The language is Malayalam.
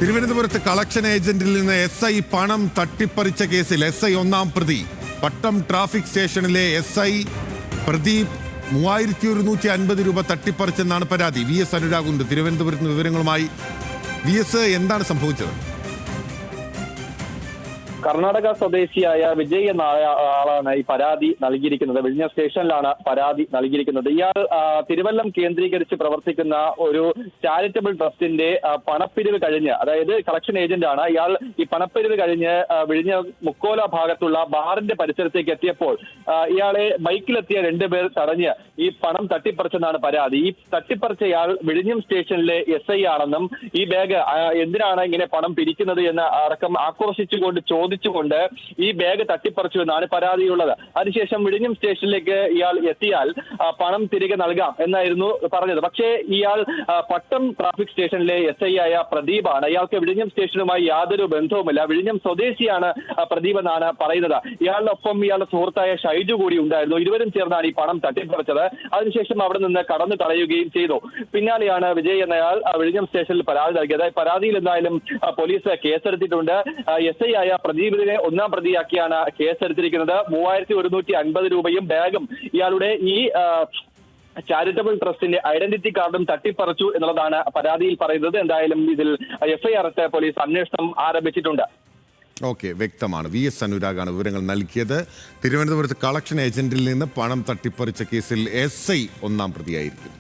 തിരുവനന്തപുരത്ത് കളക്ഷൻ ഏജന്റിൽ നിന്ന് SI പണം തട്ടിപ്പറിച്ച കേസിൽ SI ഒന്നാം പ്രതി പട്ടം ട്രാഫിക് സ്റ്റേഷനിലെ SI പ്രദീപ് 3150 രൂപ തട്ടിപ്പറിച്ചെന്നാണ് പരാതി. VS അനുരാഗ് ഉണ്ട് തിരുവനന്തപുരത്ത് നിന്ന് വിവരങ്ങളുമായി. VS, എന്താണ് സംഭവിച്ചത്? കർണാടക സ്വദേശിയായ വിജയ് എന്ന ആളാണ് ഈ പരാതി നൽകിയിരിക്കുന്നത്. വിഴിഞ്ഞം സ്റ്റേഷനിലാണ് പരാതി നൽകിയിരിക്കുന്നത്. ഇയാൾ തിരുവല്ലം കേന്ദ്രീകരിച്ച് പ്രവർത്തിക്കുന്ന ഒരു ചാരിറ്റബിൾ ട്രസ്റ്റിന്റെ പണപ്പിരിവ് കഴിഞ്ഞ്, അതായത് കളക്ഷൻ ഏജന്റ് ആണ് ഇയാൾ. ഈ പണപ്പിരിവ് കഴിഞ്ഞ് വിഴിഞ്ഞം മുക്കോല ഭാഗത്തുള്ള ബാറിന്റെ പരിസരത്തേക്ക് എത്തിയപ്പോൾ ഇയാളെ ബൈക്കിലെത്തിയ രണ്ടുപേർ തടഞ്ഞ് ഈ പണം തട്ടിപ്പറിച്ചെന്നാണ് പരാതി. ഈ തട്ടിപ്പറിച്ചയാൾ വിഴിഞ്ഞം സ്റ്റേഷനിലെ SI ആണെന്നും ഈ ബാഗ് എന്തിനാണ് ഇങ്ങനെ പണം പിരിക്കുന്നത് എന്ന് അടക്കം ആക്രോശിച്ചുകൊണ്ട് ചോദിച്ചുകൊണ്ട് ഈ ബാഗ് തട്ടിപ്പറിച്ചു എന്നാണ് പരാതിയുള്ളത്. അതിനുശേഷം വിഴിഞ്ഞം സ്റ്റേഷനിലേക്ക് ഇയാൾ എത്തിയാൽ പണം തിരികെ നൽകാം എന്നായിരുന്നു പറഞ്ഞത്. പക്ഷേ ഇയാൾ പട്ടം ട്രാഫിക് സ്റ്റേഷനിലെ SI ആയ പ്രദീപാണ്. ഇയാൾക്ക് വിഴിഞ്ഞം സ്റ്റേഷനുമായി യാതൊരു ബന്ധവുമില്ല. വിഴിഞ്ഞം സ്വദേശിയാണ് പ്രദീപ് എന്നാണ് പറയുന്നത്. ഇയാളുടെ ഇയാളുടെ സുഹൃത്തായ ഷൈജു കൂടി ഉണ്ടായിരുന്നു. ഇരുവരും ചേർന്നാണ് ഈ പണം തട്ടിപ്പറിച്ചത്. അതിനുശേഷം അവിടെ നിന്ന് കടന്നു കളയുകയും ചെയ്തു. പിന്നാലെയാണ് വിജയ് എന്നയാൾ വിഴിഞ്ഞം സ്റ്റേഷനിൽ പരാതി നൽകിയത്. പരാതിയിൽ എന്തായാലും പോലീസ് കേസെടുത്തിട്ടുണ്ട്. SI ആയ പ്രദീപിനെ ഒന്നാം പ്രതിയാക്കിയാണ് കേസെടുത്തിരിക്കുന്നത്. 3150 രൂപയും ബാഗും ഇയാളുടെ ഈ ചാരിറ്റബിൾ ട്രസ്റ്റിന്റെ ഐഡന്റിറ്റി കാർഡും തട്ടിപ്പറിച്ചു എന്നുള്ളതാണ് പരാതിയിൽ പറയുന്നത്. എന്തായാലും ഇതിൽ FIR ഇട്ട് പോലീസ് അന്വേഷണം ആരംഭിച്ചിട്ടുണ്ട്. ഓക്കെ, വ്യക്തമാണ്. VS അനുരാഗാണ് വിവരങ്ങൾ നൽകിയത്. തിരുവനന്തപുരത്ത് കളക്ഷൻ ഏജന്റിൽ നിന്ന് പണം തട്ടിപ്പറിച്ച കേസിൽ SI ഒന്നാം പ്രതിയായിരിക്കും.